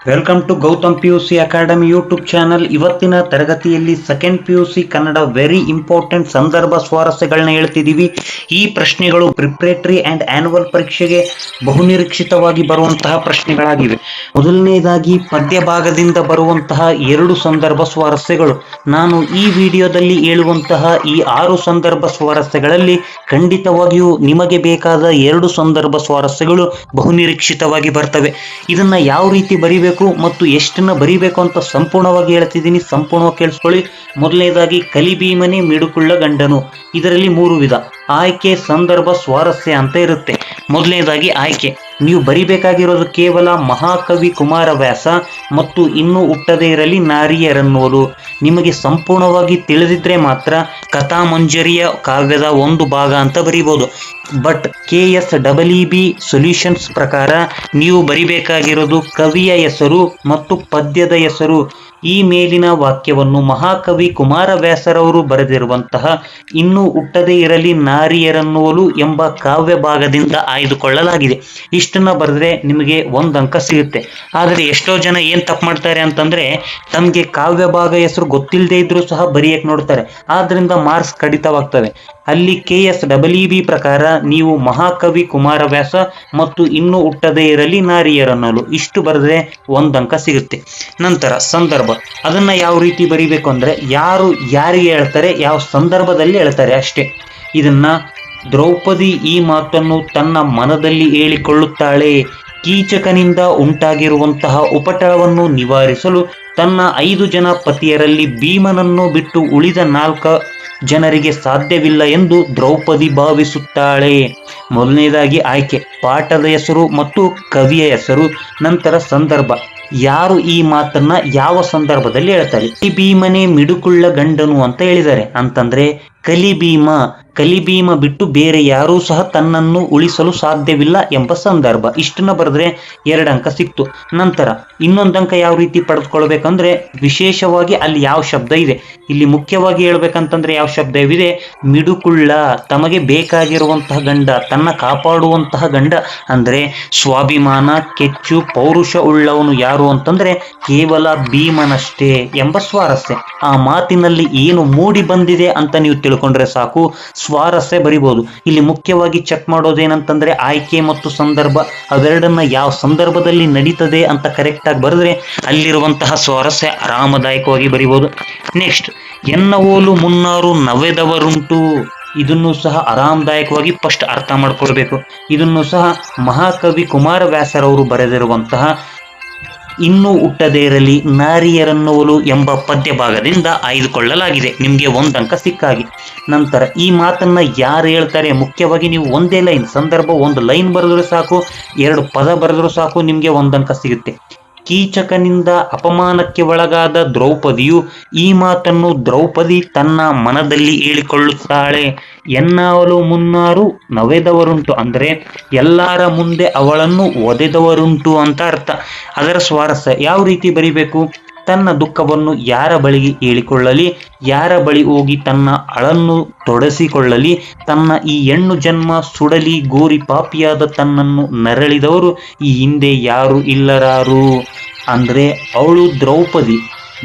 Welcome to Gautam PUC academy YouTube channel. ಇವತ್ತಿನ ತರಗತಿಯಲ್ಲಿ second PUC Kannada very important ಸಂದರ್ಭ ಸ್ವಾರಸ್ಯಗಳನ್ನ ಹೇಳ್ತಿದ್ದೀವಿ. ಈ ಪ್ರಶ್ನೆಗಳು ಪ್ರಿಪ್ರೇಟರಿ ಅಂಡ್ ಆನ್ಯುವಲ್ ಪರೀಕ್ಷೆಗೆ ಬಹುನಿರೀಕ್ಷಿತವಾಗಿ ಬರುವಂತಹ ಪ್ರಶ್ನೆಗಳಾಗಿವೆ. ಮೊದಲನೇದಾಗಿ ಪದ್ಯ ಭಾಗದಿಂದ ಬರುವಂತಹ 2 ಸಂದರ್ಭ ಸ್ವಾರಸ್ಯಗಳು. ನಾನು ಈ ವಿಡಿಯೋದಲ್ಲಿ ಹೇಳುವಂತಹ ಈ 6 ಸಂದರ್ಭ ಸ್ವಾರಸ್ಯಗಳಲ್ಲಿ ಖಂಡಿತವಾಗಿಯೂ ನಿಮಗೆ ಬೇಕಾದ 2 ಸಂದರ್ಭ ಸ್ವಾರಸ್ಯಗಳು ಬಹುನಿರೀಕ್ಷಿತವಾಗಿ ಬರ್ತವೆ. ಇದನ್ನ ಯಾವ ರೀತಿ ಬರೀಬೇಕು ಮತ್ತು ಎಷ್ಟನ್ನ ಬರೀಬೇಕು ಅಂತ ಸಂಪೂರ್ಣವಾಗಿ ಹೇಳ್ತಿದ್ದೀನಿ, ಸಂಪೂರ್ಣವಾಗಿ ಕೇಳಿಸ್ಕೊಳ್ಳಿ. ಮೊದಲನೇದಾಗಿ ಕಲಿಭೀಮನೇ ಮಿಡುಕುಳ್ಳ ಗಂಡನು. ಇದರಲ್ಲಿ 3 ವಿಧ ಆಯ್ಕೆ, ಸಂದರ್ಭ, ಸ್ವಾರಸ್ಯ ಅಂತ ಇರುತ್ತೆ. ಮೊದಲನೇದಾಗಿ ಆಯ್ಕೆ. ನೀವು ಬರಿಬೇಕಾಗಿರೋದು ಕೇವಲ ಮಹಾಕವಿ ಕುಮಾರವ್ಯಾಸ ಮತ್ತು ಇನ್ನೂ ಹುಟ್ಟದೇ ಇರಲಿ ನಾರಿಯರನ್ನುವುದು. ನಿಮಗೆ ಸಂಪೂರ್ಣವಾಗಿ ತಿಳಿದಿದ್ರೆ ಮಾತ್ರ ಕಥಾಮಂಜರಿಯ ಕಾವ್ಯದ ಒಂದು ಭಾಗ ಅಂತ ಬರಿಬೋದು. ಬಟ್ KSEEB ಸೊಲ್ಯೂಷನ್ಸ್ ಪ್ರಕಾರ ನೀವು ಬರಿಬೇಕಾಗಿರೋದು ಕವಿಯ ಹೆಸರು ಮತ್ತು ಪದ್ಯದ ಹೆಸರು. ಈ ಮೇಲಿನ ವಾಕ್ಯವನ್ನು ಮಹಾಕವಿ ಕುಮಾರವ್ಯಾಸರವರು ಬರೆದಿರುವಂತಹ ಇನ್ನೂ ಹುಟ್ಟದೇ ಇರಲಿ ನಾರಿಯರನ್ನುವಲು ಎಂಬ ಕಾವ್ಯ ಭಾಗದಿಂದ ಆಯ್ದುಕೊಳ್ಳಲಾಗಿದೆ. ಇಷ್ಟನ್ನ ಬರೆದ್ರೆ ನಿಮಗೆ 1 ಅಂಕ ಸಿಗುತ್ತೆ. ಆದರೆ ಎಷ್ಟೋ ಜನ ಏನ್ ತಪ್ಪು ಮಾಡ್ತಾರೆ ಅಂತಂದ್ರೆ, ತಮಗೆ ಕಾವ್ಯ ಭಾಗ ಹೆಸರು ಗೊತ್ತಿಲ್ಲದೆ ಇದ್ರೂ ಸಹ ಬರೆಯಕ್ಕೆ ನೋಡ್ತಾರೆ. ಆದ್ರಿಂದ ಮಾರ್ಕ್ಸ್ ಕಡಿತವಾಗ್ತವೆ. ಅಲ್ಲಿ KSEEB ಪ್ರಕಾರ ನೀವು ಮಹಾಕವಿ ಕುಮಾರವ್ಯಾಸ ಮತ್ತು ಇನ್ನೂ ಹುಟ್ಟದೇ ಇರಲಿ ನಾರಿಯರನ್ನಲು ಇಷ್ಟು ಬರೆದ್ರೆ 1 ಅಂಕ ಸಿಗುತ್ತೆ. ನಂತರ ಸಂದರ್ಭ. ಅದನ್ನ ಯಾವ ರೀತಿ ಬರಿಬೇಕು ಅಂದ್ರೆ, ಯಾರು ಯಾರಿಗೆ ಹೇಳ್ತಾರೆ, ಯಾವ ಸಂದರ್ಭದಲ್ಲಿ ಹೇಳ್ತಾರೆ ಅಷ್ಟೇ. ಇದನ್ನ ದ್ರೌಪದಿ ಈ ಮಾತನ್ನು ತನ್ನ ಮನದಲ್ಲಿ ಹೇಳಿಕೊಳ್ಳುತ್ತಾಳೆ. ಕೀಚಕನಿಂದ ಉಂಟಾಗಿರುವಂತಹ ಉಪಟಳವನ್ನು ನಿವಾರಿಸಲು ತನ್ನ 5 ಜನ ಪತಿಯರಲ್ಲಿ ಭೀಮನನ್ನು ಬಿಟ್ಟು ಉಳಿದ 4 ಜನರಿಗೆ ಸಾಧ್ಯವಿಲ್ಲ ಎಂದು ದ್ರೌಪದಿ ಭಾವಿಸುತ್ತಾಳೆ. ಮೊದಲನೇದಾಗಿ ಆಯ್ಕೆ, ಪಾಠದ ಹೆಸರು ಮತ್ತು ಕವಿಯ ಹೆಸರು. ನಂತರ ಸಂದರ್ಭ, ಯಾರು ಈ ಮಾತನ್ನ ಯಾವ ಸಂದರ್ಭದಲ್ಲಿ ಹೇಳ್ತಾರೆ. ಕಲಿಭೀಮನೇ ಮಿಡುಕುಳ್ಳ ಗಂಡನು ಅಂತ ಹೇಳಿದ್ದಾರೆ ಅಂತಂದ್ರೆ ಕಲಿಭೀಮ ಬಿಟ್ಟು ಬೇರೆ ಯಾರೂ ಸಹ ತನ್ನನ್ನು ಉಳಿಸಲು ಸಾಧ್ಯವಿಲ್ಲ ಎಂಬ ಸಂದರ್ಭ. ಇಷ್ಟನ್ನ ಬರೆದ್ರೆ 2 ಅಂಕ ಸಿಕ್ತು. ನಂತರ ಇನ್ನೊಂದು ಅಂಕ ಯಾವ ರೀತಿ ಪಡೆದುಕೊಳ್ಬೇಕಂದ್ರೆ, ವಿಶೇಷವಾಗಿ ಅಲ್ಲಿ ಯಾವ ಶಬ್ದ ಇದೆ. ಇಲ್ಲಿ ಮುಖ್ಯವಾಗಿ ಹೇಳ್ಬೇಕಂತಂದ್ರೆ ಯಾವ ಶಬ್ದವಿದೆ, ಮಿಡುಕುಳ್ಳ, ತಮಗೆ ಬೇಕಾಗಿರುವಂತಹ ಗಂಡ, ತನ್ನ ಕಾಪಾಡುವಂತಹ ಗಂಡ. ಅಂದ್ರೆ ಸ್ವಾಭಿಮಾನ, ಕೆಚ್ಚು, ಪೌರುಷ ಉಳ್ಳವನು ಯಾರು ಅಂತಂದ್ರೆ ಕೇವಲ ಭೀಮನಷ್ಟೇ ಎಂಬ ಸ್ವಾರಸ್ಯ. ಆ ಮಾತಿನಲ್ಲಿ ಏನು ಮೂಡಿ ಬಂದಿದೆ ಅಂತ ನೀವು ತಿಳ್ಕೊಂಡ್ರೆ ಸಾಕು, ಸ್ವಾರಸ್ಯ ಬರಿಬಹುದು. ಇಲ್ಲಿ ಮುಖ್ಯವಾಗಿ ಚೆಕ್ ಮಾಡೋದೇನಂತಂದ್ರೆ ಆಯ್ಕೆ ಮತ್ತು ಸಂದರ್ಭ ಅವೆರಡನ್ನ ಯಾವ ಸಂದರ್ಭದಲ್ಲಿ ನಡೀತದೆ ಅಂತ ಕರೆಕ್ಟ್ ಆಗಿ ಬರೆದ್ರೆ ಅಲ್ಲಿರುವಂತಹ ಸ್ವಾರಸ್ಯ ಆರಾಮದಾಯಕವಾಗಿ ಬರಿಬಹುದು. ನೆಕ್ಸ್ಟ್, ಎನ್ನವೋಲು ಮುನ್ನಾರು ನವೆದವರುಂಟು. ಇದನ್ನು ಸಹ ಆರಾಮದಾಯಕವಾಗಿ ಫಸ್ಟ್ ಅರ್ಥ ಮಾಡ್ಕೊಳ್ಬೇಕು. ಇದನ್ನು ಸಹ ಮಹಾಕವಿ ಕುಮಾರವ್ಯಾಸರವರು ಬರೆದಿರುವಂತಹ ಇನ್ನೂ ಹುಟ್ಟದೇ ಇರಲಿ ನಾರಿಯರನ್ನುವಲು ಎಂಬ ಪದ್ಯ ಭಾಗದಿಂದ ಆಯ್ದುಕೊಳ್ಳಲಾಗಿದೆ. ನಿಮಗೆ 1 ಅಂಕ ಸಿಕ್ಕಾಗಿ. ನಂತರ ಈ ಮಾತನ್ನ ಯಾರು ಹೇಳ್ತಾರೆ, ಮುಖ್ಯವಾಗಿ ನೀವು ಒಂದೇ ಲೈನ್, ಸಂದರ್ಭ 1 ಲೈನ್ ಬರೆದ್ರು ಸಾಕು, 2 ಪದ ಬರೆದ್ರು ಸಾಕು, ನಿಮಗೆ 1 ಅಂಕ ಸಿಗುತ್ತೆ. ಕೀಚಕನಿಂದ ಅಪಮಾನಕ್ಕೆ ಒಳಗಾದ ದ್ರೌಪದಿಯು ಈ ಮಾತನ್ನು ದ್ರೌಪದಿ ತನ್ನ ಮನದಲ್ಲಿ ಹೇಳಿಕೊಳ್ಳುತ್ತಾಳೆ. ಎನ್ನವಲು ಮುನ್ನಾರು ನವೆದವರುಂಟು ಅಂದ್ರೆ ಎಲ್ಲರ ಮುಂದೆ ಅವಳನ್ನು ಒದೆದವರುಂಟು ಅಂತ ಅರ್ಥ. ಅದರ ಸ್ವಾರಸ್ಯ ಯಾವ ರೀತಿ ಬರಿಬೇಕು, ತನ್ನ ದುಃಖವನ್ನು ಯಾರ ಬಳಿಗೆ ಹೇಳಿಕೊಳ್ಳಲಿ, ಯಾರ ಬಳಿ ಹೋಗಿ ತನ್ನ ಅಳನ್ನು ತೊಡಸಿಕೊಳ್ಳಲಿ, ತನ್ನ ಈ ಹೆಣ್ಣು ಜನ್ಮ ಸುಡಲಿ, ಗೋರಿ ಪಾಪಿಯಾದ ತನ್ನನ್ನು ನರಳಿದವರು ಈ ಹಿಂದೆ ಯಾರು ಇಲ್ಲರಾರು. ಅಂದ್ರೆ ಅವಳು ದ್ರೌಪದಿ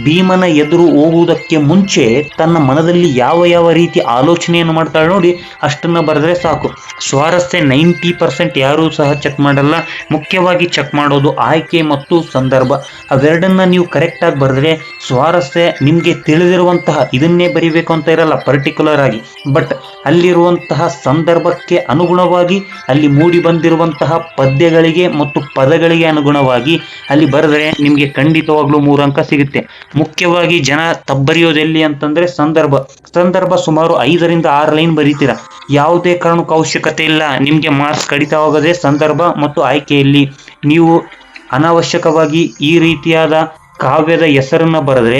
ಭೀಮನ ಎದುರು ಹೋಗುವುದಕ್ಕೆ ಮುಂಚೆ ತನ್ನ ಮನದಲ್ಲಿ ಯಾವ ರೀತಿ ಆಲೋಚನೆಯನ್ನು ಮಾಡ್ತಾಳೆ ನೋಡಿ, ಅಷ್ಟನ್ನ ಬರೆದ್ರೆ ಸಾಕು. ಸ್ವಾರಸ್ಯ 90% ಯಾರೂ ಸಹ ಚೆಕ್ ಮಾಡಲ್ಲ. ಮುಖ್ಯವಾಗಿ ಚೆಕ್ ಮಾಡೋದು ಆಯ್ಕೆ ಮತ್ತು ಸಂದರ್ಭ. ಅವೆರಡನ್ನ ನೀವು ಕರೆಕ್ಟಾಗಿ ಬರೆದ್ರೆ ಸ್ವಾರಸ್ಯ ನಿಮಗೆ ತಿಳಿದಿರುವಂತಹ ಇದನ್ನೇ ಬರಿಬೇಕು ಅಂತ ಇರಲ್ಲ ಪರ್ಟಿಕ್ಯುಲರ್ ಆಗಿ, ಬಟ್ ಅಲ್ಲಿರುವಂತಹ ಸಂದರ್ಭಕ್ಕೆ ಅನುಗುಣವಾಗಿ, ಅಲ್ಲಿ ಮೂಡಿ ಬಂದಿರುವಂತಹ ಪದ್ಯಗಳಿಗೆ ಮತ್ತು ಪದಗಳಿಗೆ ಅನುಗುಣವಾಗಿ ಅಲ್ಲಿ ಬರೆದ್ರೆ ನಿಮಗೆ ಖಂಡಿತವಾಗ್ಲೂ 3 ಅಂಕ ಸಿಗುತ್ತೆ. ಮುಖ್ಯವಾಗಿ ಜನ ತಬ್ಬರಿಯೋದೆಲ್ಲಿ ಅಂತಂದ್ರೆ ಸಂದರ್ಭ ಸುಮಾರು 5 ರಿಂದ 6 ಲೈನ್ ಬರೀತೀರ. ಯಾವುದೇ ಕಾರಣಕ್ಕೂ ಅವಶ್ಯಕತೆ ಇಲ್ಲ. ನಿಮ್ಗೆ ಮಾರ್ಕ್ಸ್ ಕಡಿತವಾಗದೆ ಸಂದರ್ಭ ಮತ್ತು ಆಯ್ಕೆಯಲ್ಲಿ. ನೀವು ಅನಾವಶ್ಯಕವಾಗಿ ಈ ರೀತಿಯಾದ ಕಾವ್ಯದ ಹೆಸರನ್ನ ಬರೆದ್ರೆ,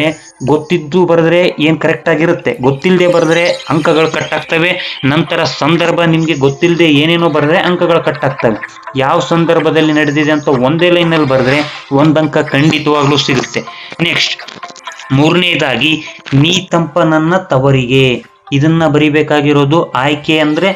ಗೊತ್ತಿದ್ದು ಬರೆದ್ರೆ ಏನ್ ಕರೆಕ್ಟ್ ಆಗಿರುತ್ತೆ, ಗೊತ್ತಿಲ್ಲದೆ ಬರೆದ್ರೆ ಅಂಕಗಳು ಕಟ್ ಆಗ್ತವೆ. ನಂತರ ಸಂದರ್ಭ ನಿಮ್ಗೆ ಗೊತ್ತಿಲ್ಲದೆ ಏನೇನೋ ಬರೆದ್ರೆ ಅಂಕಗಳು ಕಟ್ ಆಗ್ತವೆ. ಯಾವ ಸಂದರ್ಭದಲ್ಲಿ ನಡೆದಿದೆ ಅಂತ ಒಂದೇ ಲೈನಲ್ಲಿ ಬರೆದ್ರೆ 1 ಅಂಕ ಖಂಡಿತವಾಗ್ಲೂ ಸಿಗುತ್ತೆ. ನೆಕ್ಸ್ಟ್, 3ನೇದಾಗಿ ನೀ ತಂಪ ನನ್ನ ತವರಿಗೆ. ಇದನ್ನ ಬರಿಬೇಕಾಗಿರೋದು. ಆಯ್ಕೆ ಅಂದ್ರೆ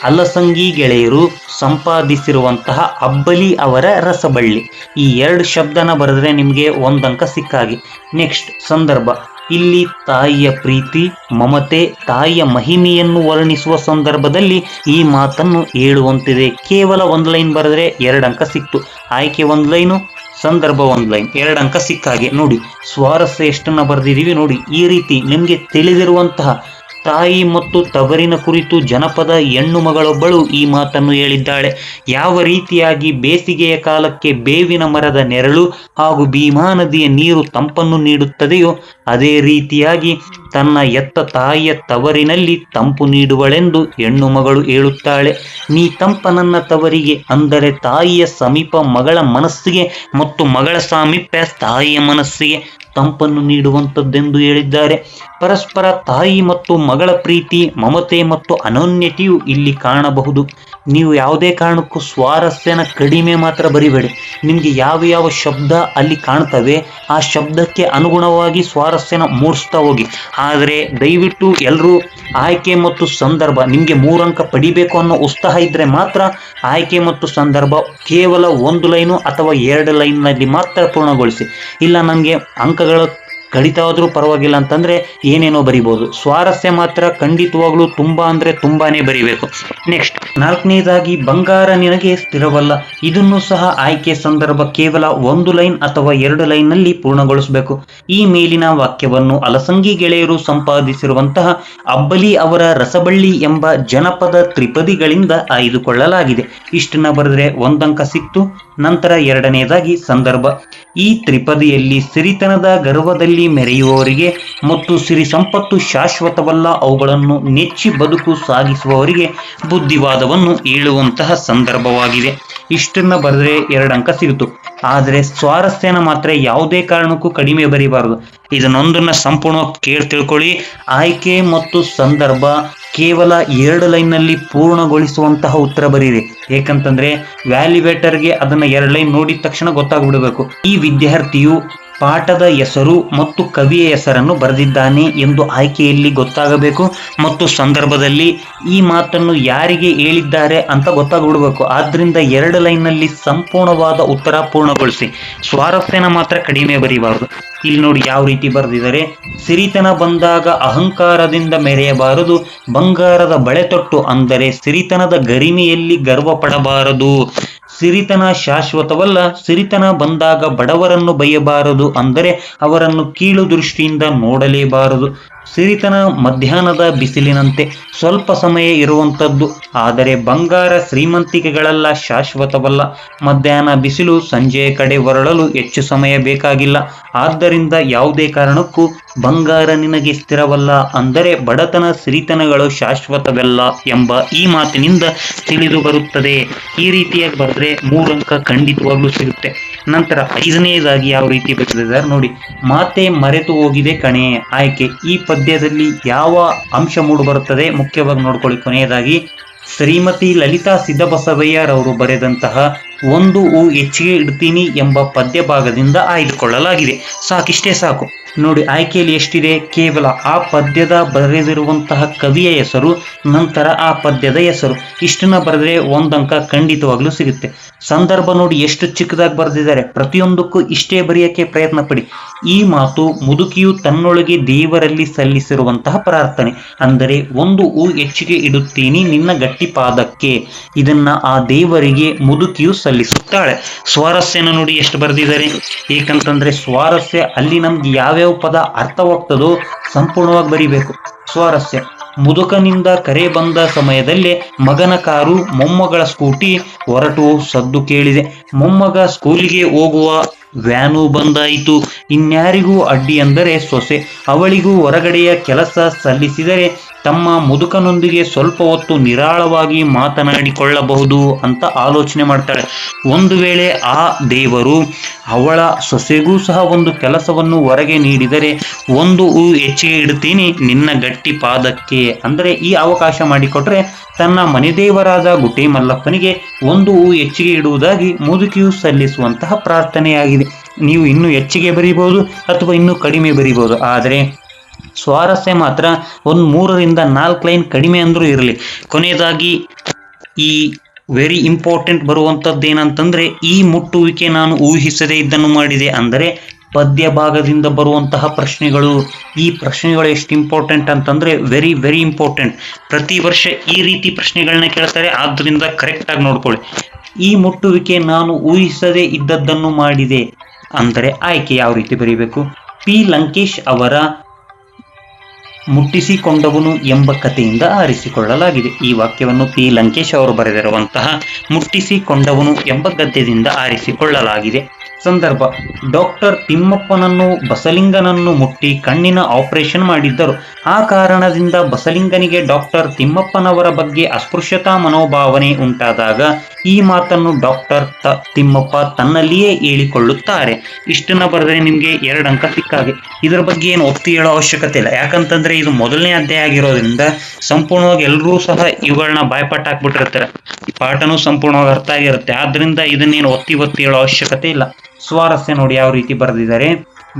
ಅಲಸಂಗಿ ಗೆಳೆಯರು ಸಂಪಾದಿಸಿರುವಂತಹ ಅಬ್ಬಲಿ ಅವರ ರಸಬಳ್ಳಿ. ಈ 2 ಶಬ್ದನ ಬರೆದ್ರೆ ನಿಮ್ಗೆ 1 ಅಂಕ ಸಿಕ್ಕಾಗಿ. ನೆಕ್ಸ್ಟ್ ಸಂದರ್ಭ. ಇಲ್ಲಿ ತಾಯಿಯ ಪ್ರೀತಿ, ಮಮತೆ, ತಾಯಿಯ ಮಹಿಮೆಯನ್ನು ವರ್ಣಿಸುವ ಸಂದರ್ಭದಲ್ಲಿ ಈ ಮಾತನ್ನು ಹೇಳುವಂತಿದೆ. ಕೇವಲ 1 ಲೈನ್ ಬರೆದ್ರೆ 2 ಅಂಕ ಸಿಕ್ತು. ಆಯ್ಕೆ 1 ಲೈನು, ಸಂದರ್ಭ 1 ಲೈನ್, 2 ಅಂಕ ಸಿಕ್ಕಾಗೆ. ನೋಡಿ ಸ್ವಾರಸ್ಯ ಎಷ್ಟನ್ನ ಬರೆದಿದ್ದೀವಿ ನೋಡಿ. ಈ ರೀತಿ ನಿಮ್ಗೆ ತಿಳಿದಿರುವಂತಹ ತಾಯಿ ಮತ್ತು ತವರಿನ ಕುರಿತು ಜನಪದ ಹೆಣ್ಣು ಮಗಳೊಬ್ಬಳು ಈ ಮಾತನ್ನು ಹೇಳಿದ್ದಾಳೆ. ಯಾವ ರೀತಿಯಾಗಿ ಬೇಸಿಗೆಯ ಕಾಲಕ್ಕೆ ಬೇವಿನ ಮರದ ನೆರಳು ಹಾಗೂ ಭೀಮಾ ನದಿಯ ನೀರು ತಂಪನ್ನು ನೀಡುತ್ತದೆಯೋ ಅದೇ ರೀತಿಯಾಗಿ ತನ್ನ ಎತ್ತ ತಾಯಿಯ ತವರಿನಲ್ಲಿ ತಂಪು ನೀಡುವಳೆಂದು ಹೆಣ್ಣು ಮಗಳು ಹೇಳುತ್ತಾಳೆ. ನೀ ತಂಪ ನನ್ನ ತವರಿಗೆ ಅಂದರೆ ತಾಯಿಯ ಸಮೀಪ ಮಗಳ ಮನಸ್ಸಿಗೆ ಮತ್ತು ಮಗಳ ಸಾಮೀಪ್ಯ ತಾಯಿಯ ಮನಸ್ಸಿಗೆ ತಂಪನ್ನು ನೀಡುವಂಥದ್ದೆಂದು ಹೇಳಿದ್ದಾರೆ. ಪರಸ್ಪರ ತಾಯಿ ಮತ್ತು ಮಗಳ ಪ್ರೀತಿ, ಮಮತೆ ಮತ್ತು ಅನನ್ಯತೆಯು ಇಲ್ಲಿ ಕಾಣಬಹುದು. ನೀವು ಯಾವುದೇ ಕಾರಣಕ್ಕೂ ಸ್ವಾರಸ್ಯನ ಕಡಿಮೆ ಮಾತ್ರ ಬರಿಬೇಡಿ. ನಿಮಗೆ ಯಾವ ಯಾವ ಶಬ್ದ ಅಲ್ಲಿ ಕಾಣ್ತವೆ ಆ ಶಬ್ದಕ್ಕೆ ಅನುಗುಣವಾಗಿ ಸ್ವಾರಸ್ಯನ ಮೂಡಿಸ್ತಾ ಹೋಗಿ. ಆದರೆ ದಯವಿಟ್ಟು ಎಲ್ಲರೂ ಆಯ್ಕೆ ಮತ್ತು ಸಂದರ್ಭ ನಿಮಗೆ 3 ಅಂಕ ಪಡಿಬೇಕು ಅನ್ನೋ ಉತ್ಸಾಹ ಇದ್ರೆ ಮಾತ್ರ ಆಯ್ಕೆ ಮತ್ತು ಸಂದರ್ಭ ಕೇವಲ 1 ಲೈನು ಅಥವಾ 2 ಲೈನ್ನಲ್ಲಿ ಮಾತ್ರ ಪೂರ್ಣಗೊಳಿಸಿ. ಇಲ್ಲ ನನಗೆ ಅಂಕಗಳು ಕಡಿತ ಆದ್ರೂ ಪರವಾಗಿಲ್ಲ ಅಂತಂದ್ರೆ ಏನೇನೋ ಬರಿಬಹುದು. ಸ್ವಾರಸ್ಯ ಮಾತ್ರ ಖಂಡಿತವಾಗ್ಲೂ ತುಂಬಾ ಅಂದ್ರೆ ತುಂಬಾನೇ ಬರಿಬೇಕು. ನೆಕ್ಸ್ಟ್ 4ನೇದಾಗಿ ಬಂಗಾರ ನಿನಗೆ ಸ್ಥಿರವಲ್ಲ. ಇದನ್ನು ಸಹ ಆಯ್ಕೆ ಸಂದರ್ಭ ಕೇವಲ 1 ಲೈನ್ ಅಥವಾ 2 ಲೈನ್ ನಲ್ಲಿ ಪೂರ್ಣಗೊಳಿಸಬೇಕು. ಈ ಮೇಲಿನ ವಾಕ್ಯವನ್ನು ಅಲಸಂಗಿ ಗೆಳೆಯರು ಸಂಪಾದಿಸಿರುವಂತಹ ಅಬ್ಬಲಿ ಅವರ ರಸಬಳ್ಳಿ ಎಂಬ ಜನಪದ ತ್ರಿಪದಿಗಳಿಂದ ಆಯ್ದುಕೊಳ್ಳಲಾಗಿದೆ. ಇಷ್ಟನ್ನ ಬರೆದ್ರೆ 1 ಅಂಕ ಸಿಕ್ತು. ನಂತರ 2ನೇದಾಗಿ ಸಂದರ್ಭ. ಈ ತ್ರಿಪದಿಯಲ್ಲಿ ಸಿರಿತನದ ಗರ್ವದಲ್ಲಿ ಮೆರೆಯುವವರಿಗೆ ಮತ್ತು ಸಿರಿ ಸಂಪತ್ತು ಶಾಶ್ವತವಲ್ಲ, ಅವುಗಳನ್ನು ನೆಚ್ಚಿ ಬದುಕು ಸಾಗಿಸುವವರಿಗೆ ಬುದ್ಧಿವಾದವನ್ನು ಹೇಳುವಂತಹ ಸಂದರ್ಭವಾಗಿದೆ. ಇಷ್ಟನ್ನ ಬರೆದ್ರೆ 2 ಅಂಕ ಸಿಗುತ್ತು. ಆದರೆ ಸ್ವಾರಸ್ಯನ ಮಾತ್ರ ಯಾವುದೇ ಕಾರಣಕ್ಕೂ ಕಡಿಮೆ ಬರೀಬಾರದು. ಇದನ್ನೊಂದನ್ನ ಸಂಪೂರ್ಣವಾಗಿ ತಿಳ್ಕೊಳ್ಳಿ. ಆಯ್ಕೆ ಮತ್ತು ಸಂದರ್ಭ ಕೇವಲ 2 ಲೈನ್ನಲ್ಲಿ ಪೂರ್ಣಗೊಳಿಸುವಂತಹ ಉತ್ತರ ಬರೀರಿ. ಏಕಂತಂದ್ರೆ ವ್ಯಾಲ್ಯುವೇಟರ್ಗೆ ಅದನ್ನ 2 ಲೈನ್ ನೋಡಿದ ತಕ್ಷಣ ಗೊತ್ತಾಗ್ಬಿಡಬೇಕು ಈ ವಿದ್ಯಾರ್ಥಿಯು ಪಾಠದ ಹೆಸರು ಮತ್ತು ಕವಿಯ ಹೆಸರನ್ನು ಬರೆದಿದ್ದಾನೆ ಎಂದು ಆಯ್ಕೆಯಲ್ಲಿ ಗೊತ್ತಾಗಬೇಕು. ಮತ್ತು ಸಂದರ್ಭದಲ್ಲಿ ಈ ಮಾತನ್ನು ಯಾರಿಗೆ ಹೇಳಿದ್ದಾರೆ ಅಂತ ಗೊತ್ತಾಗ್ಬಿಡ್ಬೇಕು. ಆದ್ರಿಂದ 2 ಲೈನ್ನಲ್ಲಿ ಸಂಪೂರ್ಣವಾದ ಉತ್ತರ ಪೂರ್ಣಗೊಳಿಸಿ. ಸ್ವಾರಸ್ಯನ ಮಾತ್ರ ಕಡಿಮೆ ಬರೀಬಾರದು. ಇಲ್ಲಿ ನೋಡಿ ಯಾವ ರೀತಿ ಬರೆದಿದ್ದಾರೆ. ಸಿರಿತನ ಬಂದಾಗ ಅಹಂಕಾರದಿಂದ ಮೆರೆಯಬಾರದು, ಬಂಗಾರದ ಬಳೆ ತೊಟ್ಟು ಅಂದರೆ ಸಿರಿತನದ ಗರಿಮೆಯಲ್ಲಿ ಗರ್ವ ಪಡಬಾರದು. ಸಿರಿತನ ಶಾಶ್ವತವಲ್ಲ, ಸಿರಿತನ ಬಂದಾಗ ಬಡವರನ್ನು ಬೈಯಬಾರದು ಅಂದರೆ ಅವರನ್ನು ಕೀಳು ದೃಷ್ಟಿಯಿಂದ ನೋಡಲೇಬಾರದು. ಸಿರಿತನ ಮಧ್ಯಾಹ್ನದ ಬಿಸಿಲಿನಂತೆ ಸ್ವಲ್ಪ ಸಮಯ ಇರುವಂಥದ್ದು, ಆದರೆ ಬಂಗಾರ ಶ್ರೀಮಂತಿಕೆಗಳೆಲ್ಲ ಶಾಶ್ವತವಲ್ಲ. ಮಧ್ಯಾಹ್ನ ಬಿಸಿಲು ಸಂಜೆಯ ಕಡೆ ಹೊರಳಲು ಹೆಚ್ಚು ಸಮಯ ಬೇಕಾಗಿಲ್ಲ. ಆದ್ದರಿಂದ ಯಾವುದೇ ಕಾರಣಕ್ಕೂ ಬಂಗಾರ ನಿನಗೆ ಸ್ಥಿರವಲ್ಲ ಅಂದರೆ ಬಡತನ ಸಿರಿತನಗಳು ಶಾಶ್ವತವಲ್ಲ ಎಂಬ ಈ ಮಾತಿನಿಂದ ತಿಳಿದು ಬರುತ್ತದೆ. ಈ ರೀತಿಯಾಗಿ ಬರೆದ್ರೆ 3 ಅಂಕ ಖಂಡಿತವಾಗ್ಲೂ ಸಿಗುತ್ತೆ. ನಂತರ 5ನೇದಾಗಿ ಯಾವ ರೀತಿ ಬರೆದಿದ್ದಾರೆ ನೋಡಿ. ಮಾತೆ ಮರೆತು ಹೋಗಿದೆ ಕಣೆ. ಆಯ್ಕೆ. ಈ ಪದ್ಯದಲ್ಲಿ ಯಾವ ಅಂಶ ಮೂಡು ಬರುತ್ತದೆ ಮುಖ್ಯವಾಗಿ ನೋಡ್ಕೊಳ್ಳಿ. ಕೊನೆಯದಾಗಿ ಶ್ರೀಮತಿ ಲಲಿತಾ ಸಿದ್ದಬಸವಯ್ಯರವರು ಬರೆದಂತಹ ಒಂದು ಹೂ ಹೆಚ್ಚಿಗೆ ಇಡ್ತೀನಿ ಎಂಬ ಪದ್ಯ ಭಾಗದಿಂದ ಆಯ್ದುಕೊಳ್ಳಲಾಗಿದೆ. ಸಾಕಿಷ್ಟೇ ಸಾಕು. ನೋಡಿ ಆಯ್ಕೆಯಲ್ಲಿ ಎಷ್ಟಿದೆ? ಕೇವಲ ಆ ಪದ್ಯದ ಬರೆದಿರುವಂತಹ ಕವಿಯ ಹೆಸರು, ನಂತರ ಆ ಪದ್ಯದ ಹೆಸರು. ಇಷ್ಟನ್ನ ಬರೆದ್ರೆ 1 ಅಂಕ ಖಂಡಿತವಾಗ್ಲೂ ಸಿಗುತ್ತೆ. ಸಂದರ್ಭ ನೋಡಿ ಎಷ್ಟು ಚಿಕ್ಕದಾಗಿ ಬರೆದಿದ್ದಾರೆ. ಪ್ರತಿಯೊಂದಕ್ಕೂ ಇಷ್ಟೇ ಬರೆಯಕ್ಕೆ ಪ್ರಯತ್ನ ಪಡಿ. ಈ ಮಾತು ಮುದುಕಿಯು ತನ್ನೊಳಗೆ ದೇವರಲ್ಲಿ ಸಲ್ಲಿಸಿರುವಂತಹ ಪ್ರಾರ್ಥನೆ. ಅಂದರೆ ಒಂದು ಹೂ ಹೆಚ್ಚಿಗೆ ಇಡುತ್ತೀನಿ ನಿನ್ನ ಗಟ್ಟಿ ಪಾದಕ್ಕೆ. ಇದನ್ನ ಆ ದೇವರಿಗೆ ಮುದುಕಿಯು ಸಲ್ಲಿಸುತ್ತಾಳೆ. ಸ್ವಾರಸ್ಯನ ನೋಡಿ ಎಷ್ಟು ಬರೆದಿದ್ದಾರೆ. ಏಕಂತಂದ್ರೆ ಸ್ವಾರಸ್ಯ ಅಲ್ಲಿ ನಮ್ಗೆ ಯಾವ್ಯಾವ ಪದ ಅರ್ಥವಾಗ್ತದೋ ಸಂಪೂರ್ಣವಾಗಿ ಬರಿಬೇಕು. ಸ್ವಾರಸ್ಯ. ಮುದುಕನಿಂದ ಕರೆ ಬಂದ ಸಮಯದಲ್ಲೇ ಮಗನ ಕಾರು ಮೊಮ್ಮಗಳ ಸ್ಕೂಟಿ ಹೊರಟು ಸದ್ದು ಕೇಳಿದೆ. ಮೊಮ್ಮಗ ಸ್ಕೂಲಿಗೆ ಹೋಗುವ ವ್ಯಾನು ಬಂದಾಯಿತು. ಇನ್ಯಾರಿಗೂ ಅಡ್ಡಿ ಅಂದರೆ ಸೊಸೆ. ಅವಳಿಗೂ ಹೊರಗಡೆಯ ಕೆಲಸ ಸಲ್ಲಿಸಿದರೆ ತಮ್ಮ ಮುದುಕನೊಂದಿಗೆ ಸ್ವಲ್ಪ ಹೊತ್ತು ನಿರಾಳವಾಗಿ ಮಾತನಾಡಿಕೊಳ್ಳಬಹುದು ಅಂತ ಆಲೋಚನೆ ಮಾಡ್ತಾಳೆ. ಒಂದು ವೇಳೆ ಆ ದೇವರು ಅವಳ ಸೊಸೆಗೂ ಸಹ ಒಂದು ಕೆಲಸವನ್ನು ಹೊರಗೆ ನೀಡಿದರೆ ಒಂದು ಹೂ ಹೆಚ್ಚಿಗೆ ಇಡ್ತೀನಿ ನಿನ್ನ ಗಟ್ಟಿ ಪಾದಕ್ಕೆ ಅಂದರೆ ಈ ಅವಕಾಶ ಮಾಡಿಕೊಟ್ರೆ ತನ್ನ ಮನೆದೇವರಾದ ಗುಟೆ ಮಲ್ಲಪ್ಪನಿಗೆ ಒಂದು ಹೂ ಹೆಚ್ಚಿಗೆ ಇಡುವುದಾಗಿ ಮುದುಕಿಯು ಸಲ್ಲಿಸುವಂತಹ ಪ್ರಾರ್ಥನೆಯಾಗಿದೆ. ನೀವು ಇನ್ನೂ ಹೆಚ್ಚಿಗೆ ಬರೀಬಹುದು ಅಥವಾ ಇನ್ನೂ ಕಡಿಮೆ ಬರೀಬಹುದು. ಆದರೆ ಸ್ವಾರಸ್ಯ ಮಾತ್ರ ಒಂದು 3ರಿಂದ 4 ಲೈನ್ ಕಡಿಮೆ ಅಂದ್ರೂ ಇರಲಿ. ಕೊನೆಯದಾಗಿ ಈ ವೆರಿ ಇಂಪಾರ್ಟೆಂಟ್ ಬರುವಂಥದ್ದು ಏನಂತಂದ್ರೆ, ಈ ಮುಟ್ಟುವಿಕೆ ನಾನು ಊಹಿಸದೇ ಇದ್ದನ್ನು ಮಾಡಿದೆ. ಅಂದರೆ ಪದ್ಯ ಭಾಗದಿಂದ ಬರುವಂತಹ ಪ್ರಶ್ನೆಗಳು. ಈ ಪ್ರಶ್ನೆಗಳು ಎಷ್ಟು ಇಂಪಾರ್ಟೆಂಟ್ ಅಂತಂದ್ರೆ ವೆರಿ ವೆರಿ ಇಂಪಾರ್ಟೆಂಟ್. ಪ್ರತಿ ವರ್ಷ ಈ ರೀತಿ ಪ್ರಶ್ನೆಗಳನ್ನ ಕೇಳ್ತಾರೆ, ಆದ್ರಿಂದ ಕರೆಕ್ಟ್ ಆಗಿ ನೋಡ್ಕೊಳ್ಳಿ. ಈ ಮುಟ್ಟುವಿಕೆ ನಾನು ಊಹಿಸದೇ ಇದ್ದದ್ದನ್ನು ಮಾಡಿದೆ ಅಂದರೆ ಆಯ್ಕೆ ಯಾವ ರೀತಿ ಬರೀಬೇಕು? ಪಿ ಲಂಕೇಶ್ ಅವರ ಮುಟ್ಟಿಸಿಕೊಂಡವನು ಎಂಬ ಕಥೆಯಿಂದ ಆರಿಸಿಕೊಳ್ಳಲಾಗಿದೆ. ಈ ವಾಕ್ಯವನ್ನು ಪಿ ಲಂಕೇಶ್ ಅವರು ಬರೆದಿರುವಂತಹ ಮುಟ್ಟಿಸಿಕೊಂಡವನು ಎಂಬ ಗದ್ಯದಿಂದ ಆರಿಸಿಕೊಳ್ಳಲಾಗಿದೆ. ಸಂದರ್ಭ: ಡಾಕ್ಟರ್ ತಿಮ್ಮಪ್ಪನನ್ನು ಬಸಲಿಂಗನನ್ನು ಮುಟ್ಟಿ ಕಣ್ಣಿನ ಆಪರೇಷನ್ ಮಾಡಿದ್ದರು. ಆ ಕಾರಣದಿಂದ ಬಸಲಿಂಗನಿಗೆ ಡಾಕ್ಟರ್ ತಿಮ್ಮಪ್ಪನವರ ಬಗ್ಗೆ ಅಸ್ಪೃಶ್ಯತಾ ಮನೋಭಾವನೆ ಉಂಟಾದಾಗ ಈ ಮಾತನ್ನು ಡಾಕ್ಟರ್ ತಿಮ್ಮಪ್ಪ ತನ್ನಲ್ಲಿಯೇ ಹೇಳಿಕೊಳ್ಳುತ್ತಾರೆ. ಇಷ್ಟನ್ನ ಬರೆದ್ರೆ ನಿಮ್ಗೆ 2 ಅಂಕ ಸಿಕ್ಕಾಗೆ. ಇದರ ಬಗ್ಗೆ ಏನು ಒತ್ತಿ ಹೇಳೋ ಅವಶ್ಯಕತೆ ಇಲ್ಲ, ಯಾಕಂತಂದ್ರೆ ಇದು ಮೊದಲನೇ ಅಧ್ಯಾಯ ಆಗಿರೋದ್ರಿಂದ ಸಂಪೂರ್ಣವಾಗಿ ಎಲ್ಲರೂ ಸಹ ಇವುಗಳನ್ನ ಬಾಯ್ಪಾಠ ಹಾಕ್ಬಿಟ್ಟಿರ್ತಾರೆ. ಈ ಪಾಠನೂ ಸಂಪೂರ್ಣವಾಗಿ ಅರ್ಥ ಆಗಿರುತ್ತೆ, ಆದ್ರಿಂದ ಇದನ್ನೇನು ಒತ್ತಿ ಹೇಳೋ ಅವಶ್ಯಕತೆ ಇಲ್ಲ. ಸ್ವಾರಸ್ಯ ನೋಡಿ ಯಾವ ರೀತಿ ಬರೆದಿದ್ದಾರೆ.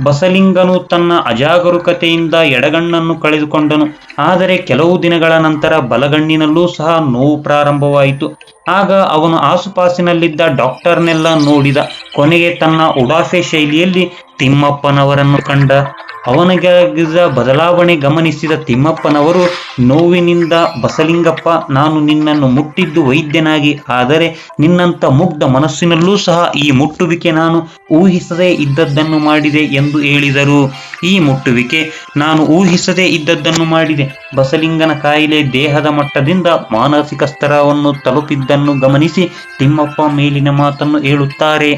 ಬಸಲಿಂಗನು ತನ್ನ ಅಜಾಗರೂಕತೆಯಿಂದ ಎಡಗಣ್ಣನ್ನು ಕಳೆದುಕೊಂಡನು. ಆದರೆ ಕೆಲವು ದಿನಗಳ ನಂತರ ಬಲಗಣ್ಣಿನಲ್ಲೂ ಸಹ ನೋವು ಪ್ರಾರಂಭವಾಯಿತು. ಆಗ ಅವನು ಆಸುಪಾಸಿನಲ್ಲಿದ್ದ ಡಾಕ್ಟರ್ನೆಲ್ಲ ನೋಡಿದ. ಕೊನೆಗೆ ತನ್ನ ಉಡಾಫೆ ಶೈಲಿಯಲ್ಲಿ ತಿಮ್ಮಪ್ಪನವರನ್ನು ಕಂಡ. ಅವನಿಗಾಗಿದ್ದ ಬದಲಾವಣೆ ಗಮನಿಸಿದ ತಿಮ್ಮಪ್ಪನವರು ನೋವಿನಿಂದ, ಬಸಲಿಂಗಪ್ಪ, ನಾನು ನಿನ್ನನ್ನು ಮುಟ್ಟಿದ್ದು ವೈದ್ಯನಾಗಿ, ಆದರೆ ನಿನ್ನಂಥ ಮುಗ್ಧ ಮನಸ್ಸಿನಲ್ಲೂ ಸಹ ಈ ಮುಟ್ಟುವಿಕೆ ನಾನು ಊಹಿಸದೇ ಇದ್ದದ್ದನ್ನು ಮಾಡಿದೆ ಎಂದು ಹೇಳಿದರು. ಈ ಮುಟ್ಟುವಿಕೆ ನಾನು ಊಹಿಸದೇ ಇದ್ದದ್ದನ್ನು ಮಾಡಿದೆ. ಬಸಲಿಂಗನ ಕಾಯಿಲೆ ದೇಹದ ಮಟ್ಟದಿಂದ ಮಾನಸಿಕ ಸ್ತರವನ್ನು ತಲುಪಿದ್ದನ್ನು ಗಮನಿಸಿ ತಿಮ್ಮಪ್ಪ ಮೇಲಿನ ಮಾತನ್ನು ಹೇಳುತ್ತಾರೆ.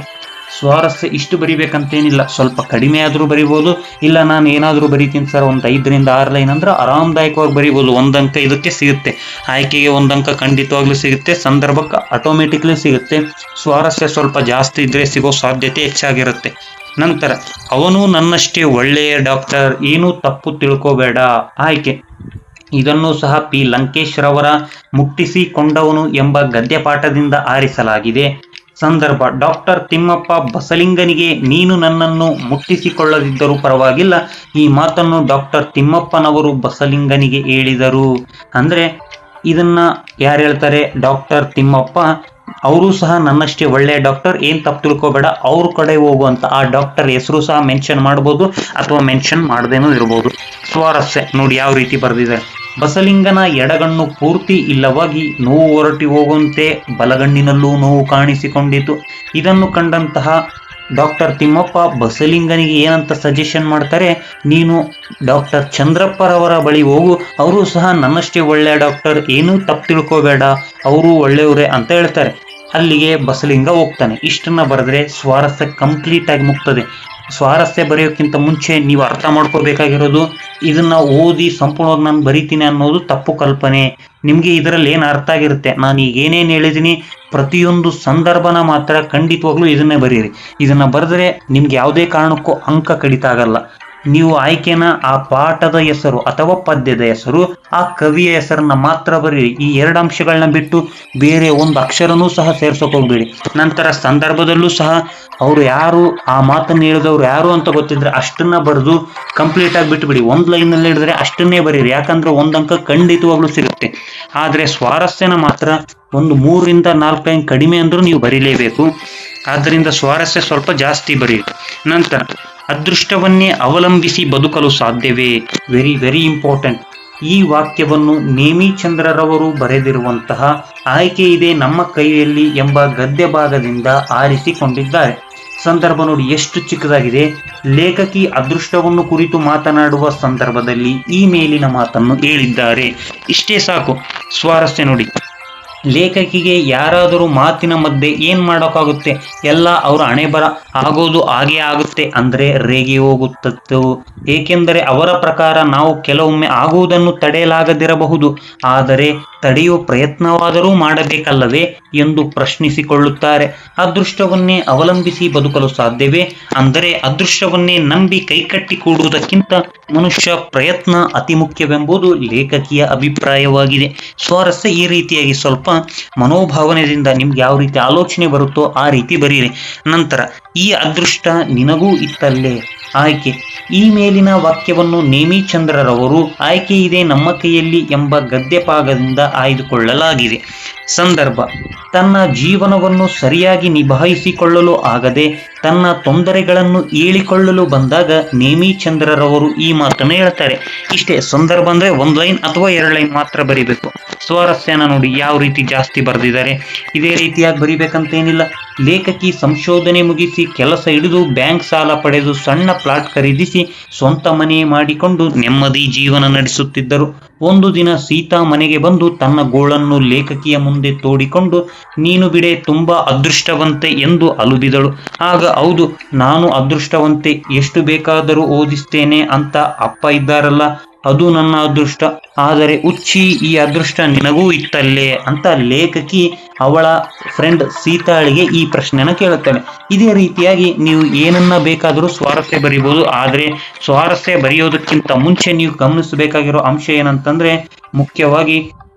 ಸ್ವಾರಸ್ಯ ಇಷ್ಟು ಬರಿಬೇಕಂತೇನಿಲ್ಲ, ಸ್ವಲ್ಪ ಕಡಿಮೆ ಆದರೂ ಬರಿಬೋದು. ಇಲ್ಲ ನಾನು ಏನಾದರೂ ಬರಿತೀನಿ ಸರ್ ಒಂದು 5ರಿಂದ 6 ಲೈನ್ ಅಂದ್ರೆ ಆರಾಮದಾಯಕವಾಗಿ ಬರಿಬೋದು. 1 ಅಂಕ ಇದಕ್ಕೆ ಸಿಗುತ್ತೆ, ಆಯ್ಕೆಗೆ 1 ಅಂಕ ಖಂಡಿತವಾಗ್ಲೂ ಸಿಗುತ್ತೆ, ಸಂದರ್ಭಕ್ಕೆ ಆಟೋಮೆಟಿಕ್ಲಿ ಸಿಗುತ್ತೆ. ಸ್ವಾರಸ್ಯ ಸ್ವಲ್ಪ ಜಾಸ್ತಿ ಇದ್ರೆ ಸಿಗೋ ಸಾಧ್ಯತೆ ಹೆಚ್ಚಾಗಿರುತ್ತೆ. ನಂತರ ಅವನು ನನ್ನಷ್ಟೇ ಒಳ್ಳೆಯ ಡಾಕ್ಟರ್, ಏನೂ ತಪ್ಪು ತಿಳ್ಕೋಬೇಡ. ಆಯ್ಕೆ ಇದನ್ನು ಸಹ ಪಿ ಲಂಕೇಶ್ ರವರ ಮುಟ್ಟಿಸಿಕೊಂಡವನು ಎಂಬ ಗದ್ಯಪಾಠದಿಂದ ಆರಿಸಲಾಗಿದೆ. ಸಂದರ್ಭ: ಡಾಕ್ಟರ್ ತಿಮ್ಮಪ್ಪ ಬಸಲಿಂಗನಿಗೆ, ನೀನು ನನ್ನನ್ನು ಮುಟ್ಟಿಸಿಕೊಳ್ಳದಿದ್ದರೂ ಪರವಾಗಿಲ್ಲ. ಈ ಮಾತನ್ನು ಡಾಕ್ಟರ್ ತಿಮ್ಮಪ್ಪನವರು ಬಸಲಿಂಗನಿಗೆ ಹೇಳಿದರು. ಅಂದ್ರೆ ಇದನ್ನ ಯಾರು ಹೇಳ್ತಾರೆ? ಡಾಕ್ಟರ್ ತಿಮ್ಮಪ್ಪ. ಅವರು ಸಹ ನನ್ನಷ್ಟೇ ಒಳ್ಳೆಯ ಡಾಕ್ಟರ್, ಏನ್ ತಪ್ಪು ತಿಳ್ಕೋಬೇಡ, ಅವ್ರ ಕಡೆ ಹೋಗುವಂತ ಆ ಡಾಕ್ಟರ್ ಹೆಸರು ಸಹ ಮೆನ್ಷನ್ ಮಾಡ್ಬೋದು ಅಥವಾ ಮೆನ್ಷನ್ ಮಾಡದೇನೂ ಇರ್ಬೋದು. ಸ್ವಾರಸ್ಯ ನೋಡಿ ಯಾವ ರೀತಿ ಬರೆದಿದ್ದಾರೆ. ಬಸಲಿಂಗನ ಎಡಗಣ್ಣು ಪೂರ್ತಿ ಇಲ್ಲವಾಗಿ ನೋವು ಹೊರಟಿ ಹೋಗುವಂತೆ ಬಲಗಣ್ಣಿನಲ್ಲೂ ನೋವು ಕಾಣಿಸಿಕೊಂಡಿತು. ಇದನ್ನು ಕಂಡಂತಹ ಡಾಕ್ಟರ್ ತಿಮ್ಮಪ್ಪ ಬಸಲಿಂಗನಿಗೆ ಏನಂತ ಸಜೆಷನ್ ಮಾಡ್ತಾರೆ? ನೀನು ಡಾಕ್ಟರ್ ಚಂದ್ರಪ್ಪರವರ ಬಳಿ ಹೋಗು, ಅವರು ಸಹ ನನ್ನಷ್ಟೇ ಒಳ್ಳೆಯ ಡಾಕ್ಟರ್, ಏನೂ ತಪ್ಪು ತಿಳ್ಕೋಬೇಡ, ಅವರು ಒಳ್ಳೆಯವರೇ ಅಂತ ಹೇಳ್ತಾರೆ. ಅಲ್ಲಿಗೆ ಬಸಲಿಂಗ ಹೋಗ್ತಾನೆ. ಇಷ್ಟನ್ನ ಬರೆದ್ರೆ ಸ್ವಾರಸ್ಯ ಕಂಪ್ಲೀಟ್ ಆಗಿ ಮುಗ್ತದೆ. ಸ್ವಾರಸ್ಯ ಬರೆಯೋಕ್ಕಿಂತ ಮುಂಚೆ ನೀವು ಅರ್ಥ ಮಾಡ್ಕೋಬೇಕಾಗಿರೋದು, ಇದನ್ನ ಓದಿ ಸಂಪೂರ್ಣವಾಗಿ ನಾನು ಬರಿತೀನಿ ಅನ್ನೋದು ತಪ್ಪು ಕಲ್ಪನೆ. ನಿಮ್ಗೆ ಇದರಲ್ಲಿ ಏನು ಅರ್ಥ ಆಗಿರುತ್ತೆ, ನಾನು ಈಗ ಏನೇನು ಹೇಳಿದೀನಿ ಪ್ರತಿಯೊಂದು ಸಂದರ್ಭನ ಮಾತ್ರ ಖಂಡಿತವಾಗ್ಲೂ ಇದನ್ನೇ ಬರೀರಿ. ಇದನ್ನ ಬರೆದ್ರೆ ನಿಮ್ಗೆ ಯಾವುದೇ ಕಾರಣಕ್ಕೂ ಅಂಕ ಕಡಿತ ಆಗಲ್ಲ. ನೀವು ಆಯ್ಕೆನ ಆ ಪಾಠದ ಹೆಸರು ಅಥವಾ ಪದ್ಯದ ಹೆಸರು, ಆ ಕವಿಯ ಹೆಸರನ್ನ ಮಾತ್ರ ಬರೀರಿ. ಈ 2 ಅಂಶಗಳನ್ನ ಬಿಟ್ಟು ಬೇರೆ ಒಂದು ಅಕ್ಷರನೂ ಸಹ ಸೇರ್ಸೋಕೆ ಹೋಗ್ಬೇಡಿ. ನಂತರ ಸಂದರ್ಭದಲ್ಲೂ ಸಹ ಅವರು ಯಾರು, ಆ ಮಾತನ್ನು ಹೇಳಿದವ್ರು ಯಾರು ಅಂತ ಗೊತ್ತಿದ್ರೆ ಅಷ್ಟನ್ನ ಬರೆದು ಕಂಪ್ಲೀಟ್ ಆಗಿ ಬಿಟ್ಬಿಡಿ. 1 ಲೈನಲ್ಲಿ ಹಿಡಿದ್ರೆ ಅಷ್ಟನ್ನೇ ಬರೀರಿ, ಯಾಕಂದ್ರೆ 1 ಅಂಕ ಖಂಡಿತವಾಗ್ಲೂ ಸಿಗುತ್ತೆ. ಆದ್ರೆ ಸ್ವಾರಸ್ಯನ ಮಾತ್ರ ಒಂದು 3ರಿಂದ 4 ಲೈನ್ ಕಡಿಮೆ ಅಂದ್ರೂ ನೀವು ಬರೀಲೇಬೇಕು. ಆದ್ದರಿಂದ ಸ್ವಾರಸ್ಯ ಸ್ವಲ್ಪ ಜಾಸ್ತಿ ಬರೀರಿ. ನಂತರ ಅದೃಷ್ಟವನ್ನೇ ಅವಲಂಬಿಸಿ ಬದುಕಲು ಸಾಧ್ಯವೇ? Very very important. ಈ ವಾಕ್ಯವನ್ನು ನೇಮಿಚಂದ್ರರವರು ಬರೆದಿರುವಂತಹ ಆಯ್ಕೆ ಇದೆ ನಮ್ಮ ಕೈಯಲ್ಲಿ ಎಂಬ ಗದ್ಯ ಭಾಗದಿಂದ ಆರಿಸಿಕೊಂಡಿದ್ದಾರೆ. ಸಂದರ್ಭ ನೋಡಿ ಎಷ್ಟು ಚಿಕ್ಕದಾಗಿದೆ. ಲೇಖಕಿ ಅದೃಷ್ಟವನ್ನು ಕುರಿತು ಮಾತನಾಡುವ ಸಂದರ್ಭದಲ್ಲಿ ಈ ಮೇಲಿನ ಮಾತನ್ನು ಹೇಳಿದ್ದಾರೆ. ಇಷ್ಟೇ ಸಾಕು. ಸ್ವಾರಸ್ಯ ನೋಡಿ. ಲೇಖಕಿಗೆ ಯಾರಾದರೂ ಮಾತಿನ ಮಧ್ಯೆ ಏನ್ ಮಾಡೋಕ್ಕಾಗುತ್ತೆ, ಎಲ್ಲ ಅವರ ಹಣೆಬರ, ಆಗೋದು ಹಾಗೆ ಆಗುತ್ತೆ ಅಂದ್ರೆ ರೇಗಿ ಹೋಗುತ್ತಿತ್ತು. ಏಕೆಂದರೆ ಅವರ ಪ್ರಕಾರ ನಾವು ಕೆಲವೊಮ್ಮೆ ಆಗುವುದನ್ನು ತಡೆಯಲಾಗದಿರಬಹುದು, ಆದರೆ ತಡೆಯುವ ಪ್ರಯತ್ನವಾದರೂ ಮಾಡಬೇಕಲ್ಲವೇ ಎಂದು ಪ್ರಶ್ನಿಸಿಕೊಳ್ಳುತ್ತಾರೆ. ಅದೃಷ್ಟವನ್ನೇ ಅವಲಂಬಿಸಿ ಬದುಕಲು ಸಾಧ್ಯವೇ? ಅಂದರೆ ಅದೃಷ್ಟವನ್ನೇ ನಂಬಿ ಕೈಕಟ್ಟಿ ಕೂಡುವುದಕ್ಕಿಂತ ಮನುಷ್ಯ ಪ್ರಯತ್ನ ಅತಿ ಮುಖ್ಯವೆಂಬುದು ಲೇಖಕಿಯ ಅಭಿಪ್ರಾಯವಾಗಿದೆ. ಸ್ವಾರಸ್ಯ ಈ ರೀತಿಯಾಗಿ ಸ್ವಲ್ಪ ಮನೋಭಾವನೆಯಿಂದ ನಿಮ್ಗೆ ಯಾವ ರೀತಿ ಆಲೋಚನೆ ಬರುತ್ತೋ ಆ ರೀತಿ ಬರೀರಿ. ನಂತರ ಈ ಅದೃಷ್ಟ ನಿನಗೂ ಇತ್ತಲ್ಲೇ? ಆಯ್ಕೆ ಈ ಮೇಲಿನ ವಾಕ್ಯವನ್ನು ನೇಮಿಚಂದ್ರರವರು ಆಯ್ಕೆ ಇದೆ ನಮ್ಮ ಕೈಯಲ್ಲಿ ಎಂಬ ಗದ್ಯಭಾಗದಿಂದ ಆಯ್ದುಕೊಳ್ಳಲಾಗಿದೆ. ಸಂದರ್ಭ: ತನ್ನ ಜೀವನವನ್ನು ಸರಿಯಾಗಿ ನಿಭಾಯಿಸಿಕೊಳ್ಳಲು ಆಗದೆ ತನ್ನ ತೊಂದರೆಗಳನ್ನು ಹೇಳಿಕೊಳ್ಳಲು ಬಂದಾಗ ನೇಮಿಚಂದ್ರರವರು ಈ ಮಾತನ್ನು ಹೇಳ್ತಾರೆ. ಇಷ್ಟೇ. ಸಂದರ್ಭ ಅಂದ್ರೆ ಒಂದು ಲೈನ್ ಅಥವಾ 2 ಲೈನ್ ಮಾತ್ರ ಬರಿಬೇಕು. ಸ್ವಾರಸ್ಯನ ನೋಡಿ ಯಾವ ರೀತಿ ಜಾಸ್ತಿ ಬರೆದಿದ್ದಾರೆ. ಇದೇ ರೀತಿಯಾಗಿ ಬರಿಬೇಕಂತೇನಿಲ್ಲ. ಲೇಖಕಿ ಸಂಶೋಧನೆ ಮುಗಿಸಿ ಕೆಲಸ ಹಿಡಿದು ಬ್ಯಾಂಕ್ ಸಾಲ ಪಡೆದು ಸಣ್ಣ ಪ್ಲಾಟ್ ಖರೀದಿಸಿ ಸ್ವಂತ ಮನೆ ಮಾಡಿಕೊಂಡು ನೆಮ್ಮದಿ ಜೀವನ ನಡೆಸುತ್ತಿದ್ದರು. ಒಂದು ದಿನ ಸೀತಾ ಮನೆಗೆ ಬಂದು ತನ್ನ ಗೋಳನ್ನು ಲೇಖಕಿಯ ಮುಂದೆ ತೋಡಿಕೊಂಡು ನೀನು ಬಿಡೆ ತುಂಬಾ ಅದೃಷ್ಟವಂತೆ ಎಂದು ಅಲುಬಿದಳು. ಆಗ ಹೌದು, ನಾನು ಅದೃಷ್ಟವಂತೆ, ಎಷ್ಟು ಬೇಕಾದರೂ ಓದಿಸ್ತೇನೆ ಅಂತ ಅಪ್ಪ ಇದ್ದಾರಲ್ಲ, ಅದು ನನ್ನ ಅದೃಷ್ಟ. ಆದರೆ ಹುಚ್ಚಿ, ಈ ಅದೃಷ್ಟ ನಿನಗೂ ಇತ್ತಲ್ಲೇ ಅಂತ ಲೇಖಕಿ ಅವಳ ಫ್ರೆಂಡ್ ಸೀತಾಳಿಗೆ ಈ ಪ್ರಶ್ನೆನ ಕೇಳುತ್ತಾಳೆ. ಇದೇ ರೀತಿಯಾಗಿ ನೀವು ಏನನ್ನ ಬೇಕಾದರೂ ಸ್ವಾರಸ್ಯ ಬರೀಬಹುದು. ಆದರೆ ಸ್ವಾರಸ್ಯ ಬರೆಯೋದಕ್ಕಿಂತ ಮುಂಚೆ ನೀವು ಗಮನಿಸಬೇಕಾಗಿರೋ ಅಂಶ ಏನಂತಂದ್ರೆ, ಮುಖ್ಯವಾಗಿ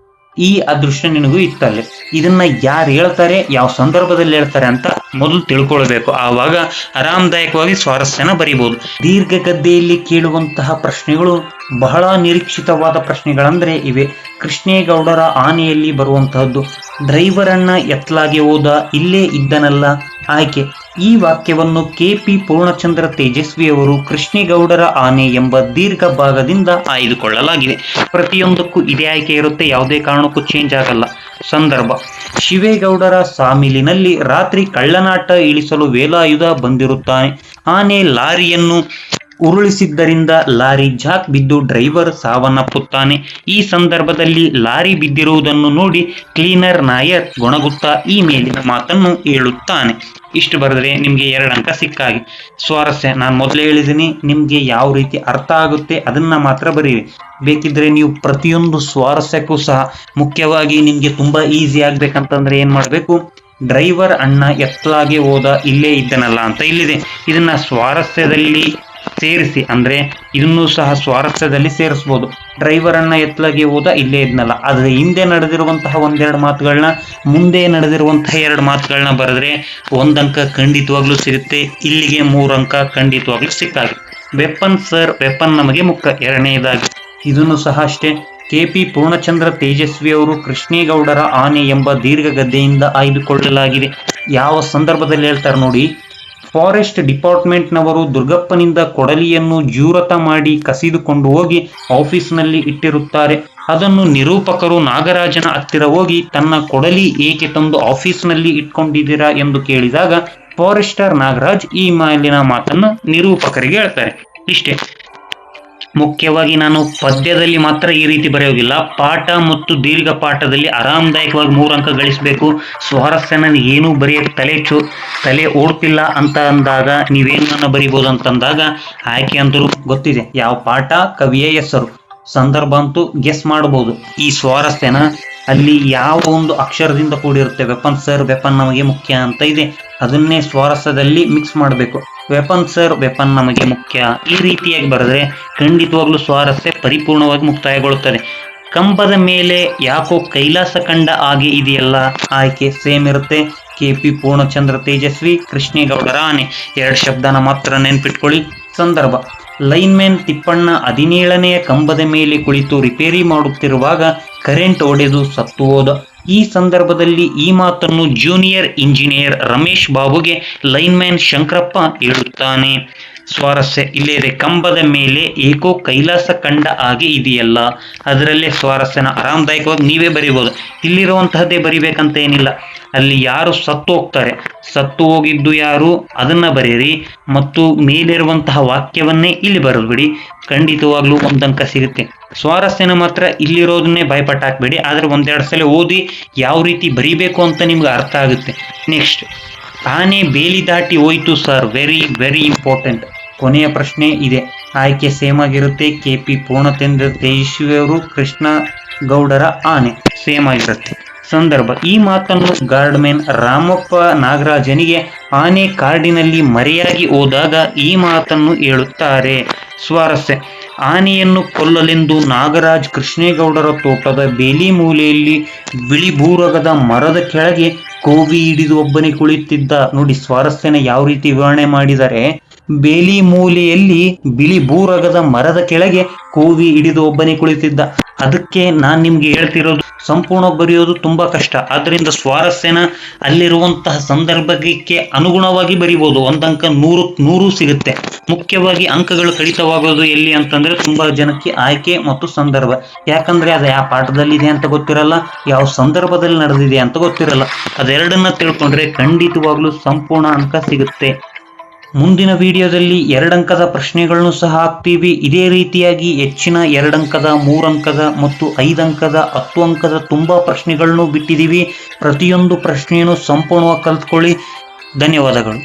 ಈ ಅದೃಷ್ಟ ನಿನಗೂ ಇತ್ತಲ್ಲೇ, ಇದನ್ನ ಯಾರು ಹೇಳ್ತಾರೆ, ಯಾವ ಸಂದರ್ಭದಲ್ಲಿ ಹೇಳ್ತಾರೆ ಅಂತ ಮೊದಲು ತಿಳ್ಕೊಳ್ಬೇಕು. ಆವಾಗ ಆರಾಮದಾಯಕವಾಗಿ ಸ್ವಾರಸ್ಯನ ಬರೀಬಹುದು. ದೀರ್ಘ ಗದ್ದೆಯಲ್ಲಿ ಕೇಳುವಂತಹ ಪ್ರಶ್ನೆಗಳು ಬಹಳ ನಿರೀಕ್ಷಿತವಾದ ಪ್ರಶ್ನೆಗಳಂದ್ರೆ ಇವೆ. ಕೃಷ್ಣೇಗೌಡರ ಆನೆಯಲ್ಲಿ ಬರುವಂತಹದ್ದು, ಡ್ರೈವರ್ ಅಣ್ಣ ಎತ್ತಲಾಗಿ ಹೋದ, ಇಲ್ಲೇ ಇದ್ದನಲ್ಲ. ಆಯ್ಕೆ: ಈ ವಾಕ್ಯವನ್ನು KP ಪೂರ್ಣಚಂದ್ರ ತೇಜಸ್ವಿಯವರು ಕೃಷ್ಣೇಗೌಡರ ಆನೆ ಎಂಬ ದೀರ್ಘ ಭಾಗದಿಂದ ಆಯ್ದುಕೊಳ್ಳಲಾಗಿದೆ. ಪ್ರತಿಯೊಂದಕ್ಕೂ ಇದೇ ಆಯ್ಕೆ ಇರುತ್ತೆ, ಯಾವುದೇ ಕಾರಣಕ್ಕೂ ಚೇಂಜ್ ಆಗಲ್ಲ. ಸಂದರ್ಭ: ಶಿವೇಗೌಡರ ಸಾಮಿಲಿನಲ್ಲಿ ರಾತ್ರಿ ಕಳ್ಳನಾಟ ಇಳಿಸಲು ವೇಲಾಯುಧ ಬಂದಿರುತ್ತಾನೆ. ಆನೆ ಲಾರಿಯನ್ನು ಉರುಳಿಸಿದ್ದರಿಂದ ಲಾರಿ ಜಾಕ್ ಬಿದ್ದು ಡ್ರೈವರ್ ಸಾವನ್ನಪ್ಪುತ್ತಾನೆ. ಈ ಸಂದರ್ಭದಲ್ಲಿ ಲಾರಿ ಬಿದ್ದಿರುವುದನ್ನು ನೋಡಿ ಕ್ಲೀನರ್ ನಾಯರ್ ಗೊಣಗುತ್ತಾ ಈ ಮೇಲಿನ ಮಾತನ್ನು ಹೇಳುತ್ತಾನೆ. ಇಷ್ಟು ಬರೆದ್ರೆ ನಿಮ್ಗೆ 2 ಅಂಕ ಸಿಕ್ಕಾಗಿ. ಸ್ವಾರಸ್ಯ ನಾನು ಮೊದಲೇ ಹೇಳಿದ್ದೀನಿ, ನಿಮ್ಗೆ ಯಾವ ರೀತಿ ಅರ್ಥ ಆಗುತ್ತೆ ಅದನ್ನ ಮಾತ್ರ ಬರೀರಿ. ಬೇಕಿದ್ರೆ ನೀವು ಪ್ರತಿಯೊಂದು ಸ್ವಾರಸ್ಯಕ್ಕೂ ಸಹ ಮುಖ್ಯವಾಗಿ ನಿಮ್ಗೆ ತುಂಬಾ ಈಸಿ ಆಗ್ಬೇಕಂತಂದ್ರೆ ಏನ್ ಮಾಡ್ಬೇಕು, ಡ್ರೈವರ್ ಅಣ್ಣ ಎತ್ತಲಾಗೆ ಹೋದ, ಇಲ್ಲೇ ಇದ್ದನಲ್ಲ ಅಂತ ಇಲ್ಲಿದೆ, ಇದನ್ನ ಸ್ವಾರಸ್ಯದಲ್ಲಿ ಸೇರಿಸಿ, ಅಂದ್ರೆ ಇದನ್ನು ಸಹ ಸ್ವಾರಸ್ಯದಲ್ಲಿ ಸೇರಿಸಬಹುದು. ಡ್ರೈವರ್ ಅನ್ನ ಎತ್ತಲಾಗೆ ಹೋದ, ಇಲ್ಲೇ ಇದ್ನಲ್ಲ, ಆದ್ರೆ ಹಿಂದೆ ನಡೆದಿರುವಂತಹ 1-2 ಮಾತುಗಳನ್ನ, ಮುಂದೆ ನಡೆದಿರುವಂತಹ 2 ಮಾತುಗಳನ್ನ ಬರೆದ್ರೆ 1 ಅಂಕ ಖಂಡಿತವಾಗ್ಲೂ ಸಿಗುತ್ತೆ. ಇಲ್ಲಿಗೆ 3 ಅಂಕ ಖಂಡಿತವಾಗ್ಲೂ ಸಿಕ್ಕಾಗಿ. ವೆಪನ್ ಸರ್, ವೆಪನ್ ನಮಗೆ ಮುಖ್ಯ. 2ನೇದಾಗಿ ಇದನ್ನು ಸಹ ಅಷ್ಟೇ, KP ಪೂರ್ಣಚಂದ್ರ ತೇಜಸ್ವಿ ಅವರು ಕೃಷ್ಣೇಗೌಡರ ಆನೆ ಎಂಬ ದೀರ್ಘ ಗದ್ದೆಯಿಂದ ಆಯ್ದುಕೊಳ್ಳಲಾಗಿದೆ. ಯಾವ ಸಂದರ್ಭದಲ್ಲಿ ಹೇಳ್ತಾರೆ ನೋಡಿ, ಫಾರೆಸ್ಟ್ ಡಿಪಾರ್ಟ್ಮೆಂಟ್ನವರು ದುರ್ಗಪ್ಪನಿಂದ ಕೊಡಲಿಯನ್ನು ಜೂರತ ಮಾಡಿ ಕಸಿದುಕೊಂಡು ಹೋಗಿ ಆಫೀಸ್ನಲ್ಲಿ ಇಟ್ಟಿರುತ್ತಾರೆ. ಅದನ್ನು ನಿರೂಪಕರು ನಾಗರಾಜನ ಹತ್ತಿರ ಹೋಗಿ ತನ್ನ ಕೊಡಲಿ ಏಕೆ ತಂದು ಆಫೀಸ್ನಲ್ಲಿ ಇಟ್ಕೊಂಡಿದ್ದೀರಾ ಎಂದು ಕೇಳಿದಾಗ ಫಾರೆಸ್ಟರ್ ನಾಗರಾಜ್ ಈ ಮೇಲಿನ ಮಾತನ್ನು ನಿರೂಪಕರಿಗೆ ಹೇಳ್ತಾರೆ. ಇಷ್ಟೇ. ಮುಖ್ಯವಾಗಿ ನಾನು ಪದ್ಯದಲ್ಲಿ ಮಾತ್ರ ಈ ರೀತಿ ಬರೆಯೋದಿಲ್ಲ, ಪಾಠ ಮತ್ತು ದೀರ್ಘ ಪಾಠದಲ್ಲಿ ಆರಾಮದಾಯಕವಾಗಿ 3 ಅಂಕ ಗಳಿಸಬೇಕು. ಸ್ವಾರಸ್ಯನ ಏನೂ ಬರೆಯಕ್ಕೆ ತಲೆ ಓಡ್ತಿಲ್ಲ ಅಂತ ಅಂದಾಗ ನೀವೇನನ್ನ ಬರಿಬೋದು ಅಂತಂದಾಗ ಆಯ್ಕೆ ಅಂತರೂ ಗೊತ್ತಿದೆ, ಯಾವ ಪಾಠ, ಕವಿಯ ಹೆಸರು, ಸಂದರ್ಭ ಅಂತೂ ಗೆಸ್ ಮಾಡಬಹುದು. ಈ ಸ್ವಾರಸ್ಯನ ಅಲ್ಲಿ ಯಾವ ಒಂದು ಅಕ್ಷರದಿಂದ ಕೂಡಿರುತ್ತೆ, ವೆಪನ್ ಸರ್, ವೆಪನ್ ನಮಗೆ ಮುಖ್ಯ ಅಂತ ಇದೆ, ಅದನ್ನೇ ಸ್ವಾರಸ್ಯದಲ್ಲಿ ಮಿಕ್ಸ್ ಮಾಡಬೇಕು. ವೆಪನ್ ಸರ್, ವೆಪನ್ ನಮಗೆ ಮುಖ್ಯ, ಈ ರೀತಿಯಾಗಿ ಬರೆದ್ರೆ ಖಂಡಿತವಾಗ್ಲೂ ಸ್ವಾರಸ್ಯ ಪರಿಪೂರ್ಣವಾಗಿ ಮುಕ್ತಾಯಗೊಳ್ಳುತ್ತದೆ. ಕಂಬದ ಮೇಲೆ ಯಾಕೋ ಕೈಲಾಸ ಕಂಡ ಹಾಗೆ ಇದೆಯಲ್ಲ, ಆಯ್ಕೆ ಸೇಮ್ ಇರುತ್ತೆ. KP ಪೂರ್ಣಚಂದ್ರ ತೇಜಸ್ವಿ, ಕೃಷ್ಣೇಗೌಡರ ಆನೆ. 2 ಶಬ್ದನ ಮಾತ್ರ ನೆನ್ಪಿಟ್ಕೊಳ್ಳಿ. ಸಂದರ್ಭ: ಲೈನ್ಮ್ಯಾನ್ ತಿಪ್ಪಣ್ಣ 17ನೆಯ ಕಂಬದ ಮೇಲೆ ಕುಳಿತು ರಿಪೇರಿ ಮಾಡುತ್ತಿರುವಾಗ ಕರೆಂಟ್ ಹೊಡೆದು ಸತ್ತು ಹೋದ. ಈ ಸಂದರ್ಭದಲ್ಲಿ ಈ ಮಾತನ್ನು ಜೂನಿಯರ್ ಇಂಜಿನಿಯರ್ ರಮೇಶ್ ಬಾಬುಗೆ ಲೈನ್ಮ್ಯಾನ್ ಶಂಕರಪ್ಪ ಹೇಳುತ್ತಾನೆ. ಸ್ವಾರಸ್ಯ ಇಲ್ಲೇ ಇದೆ. ಕಂಬದ ಮೇಲೆ ಏಕೋ ಕೈಲಾಸ ಕಂಡ ಹಾಗೆ ಇದೆಯಲ್ಲ, ಅದರಲ್ಲೇ ಸ್ವಾರಸ್ಯನ ಆರಾಮದಾಯಕವಾಗಿ ನೀವೇ ಬರಿಬೋದು. ಇಲ್ಲಿರುವಂತಹದ್ದೇ ಬರಿಬೇಕಂತ ಏನಿಲ್ಲ. ಅಲ್ಲಿ ಯಾರು ಸತ್ತು ಹೋಗ್ತಾರೆ, ಸತ್ತು ಹೋಗಿದ್ದು ಯಾರು ಅದನ್ನ ಬರೀರಿ, ಮತ್ತು ಮೇಲಿರುವಂತಹ ವಾಕ್ಯವನ್ನೇ ಇಲ್ಲಿ ಬರೆದ್ಬಿಡಿ. ಖಂಡಿತವಾಗ್ಲೂ 1 ಅಂಕ ಸಿಗುತ್ತೆ. ಸ್ವಾರಸ್ಯನ ಮಾತ್ರ ಇಲ್ಲಿರೋದನ್ನೇ ಭಯಪಟ್ಟ ಹಾಕ್ಬೇಡಿ, ಆದ್ರೆ 1-2 ಸಲ ಓದಿ ಯಾವ ರೀತಿ ಬರಿಬೇಕು ಅಂತ ನಿಮ್ಗೆ ಅರ್ಥ ಆಗುತ್ತೆ. ನೆಕ್ಸ್ಟ್, ಆನೆ ಬೇಲಿ ದಾಟಿ ಹೋಯ್ತು ಸರ್, ವೆರಿ ವೆರಿ ಇಂಪಾರ್ಟೆಂಟ್. ಕೊನೆಯ ಪ್ರಶ್ನೆ ಇದೆ, ಆಯ್ಕೆ ಸೇಮ್ ಆಗಿರುತ್ತೆ. KP ಪೂರ್ಣಚಂದ್ರ ತೇಜಸ್ವಿ ಅವರು ಕೃಷ್ಣ ಗೌಡರ ಆನೆ ಸೇಮ್ ಆಗಿರುತ್ತೆ. ಸಂದರ್ಭ: ಈ ಮಾತನ್ನು ಗಾರ್ಡ್ಮನ್ ರಾಮಪ್ಪ ನಾಗರಾಜನಿಗೆ ಆನೆ ಕಾಡಿನಲ್ಲಿ ಮರೆಯಾಗಿ ಹೋದಾಗ ಈ ಮಾತನ್ನು ಹೇಳುತ್ತಾರೆ. ಸ್ವಾರಸ್ಯ: ಆನೆಯನ್ನು ಕೊಲ್ಲಲೆಂದು ನಾಗರಾಜ್ ಕೃಷ್ಣೇಗೌಡರ ತೋಟದ ಬೇಲಿ ಮೂಲೆಯಲ್ಲಿ ಬಿಳಿ ಬೂರಗದ ಮರದ ಕೆಳಗೆ ಕೋವಿ ಹಿಡಿದು ಒಬ್ಬನೇ ಕುಳಿತಿದ್ದ. ನೋಡಿ ಸ್ವಾರಸ್ಯನ ಯಾವ ರೀತಿ ವಿವರಣೆ ಮಾಡಿದರೆ, ಬೇಲಿ ಮೂಲೆಯಲ್ಲಿ ಬಿಳಿ ಬೂರಗದ ಮರದ ಕೆಳಗೆ ಕೂವಿ ಹಿಡಿದು ಒಬ್ಬನೇ ಕುಳಿತಿದ್ದ. ಅದಕ್ಕೆ ನಾನ್ ನಿಮ್ಗೆ ಹೇಳ್ತಿರೋದು, ಸಂಪೂರ್ಣ ಬರೆಯೋದು ತುಂಬಾ ಕಷ್ಟ. ಆದ್ರಿಂದ ಸ್ವಾರಸ್ಯನ ಅಲ್ಲಿರುವಂತಹ ಸಂದರ್ಭಕ್ಕೆ ಅನುಗುಣವಾಗಿ ಬರಿಬಹುದು. ಒಂದಂಕ 100 ಸಿಗುತ್ತೆ. ಮುಖ್ಯವಾಗಿ ಅಂಕಗಳು ಕಡಿತವಾಗೋದು ಎಲ್ಲಿ ಅಂತಂದ್ರೆ ತುಂಬಾ ಜನಕ್ಕೆ ಆಯ್ಕೆ ಮತ್ತು ಸಂದರ್ಭ. ಯಾಕಂದ್ರೆ ಅದು ಯಾವ ಪಾಠದಲ್ಲಿ ಇದೆ ಅಂತ ಗೊತ್ತಿರಲ್ಲ, ಯಾವ ಸಂದರ್ಭದಲ್ಲಿ ನಡೆದಿದೆ ಅಂತ ಗೊತ್ತಿರಲ್ಲ. ಅದೆರಡನ್ನ ತಿಳ್ಕೊಂಡ್ರೆ ಖಂಡಿತವಾಗ್ಲೂ ಸಂಪೂರ್ಣ ಅಂಕ ಸಿಗುತ್ತೆ. ಮುಂದಿನ ವಿಡಿಯೋದಲ್ಲಿ 2 ಅಂಕದ ಪ್ರಶ್ನೆಗಳನ್ನು ಸಹ ಹಾಕ್ತೀವಿ. ಇದೇ ರೀತಿಯಾಗಿ ಹೆಚ್ಚಿನ 2 ಅಂಕದ, 3 ಅಂಕದ ಮತ್ತು 5 ಅಂಕದ, 10 ಅಂಕದ ತುಂಬಾ ಪ್ರಶ್ನೆಗಳನ್ನು ಬಿಟ್ಟಿದ್ದೀವಿ. ಪ್ರತಿಯೊಂದು ಪ್ರಶ್ನೆಯನ್ನು ಸಂಪೂರ್ಣವಾಗಿ ಕಲ್ತ್ಕೊಳ್ಳಿ. ಧನ್ಯವಾದಗಳು.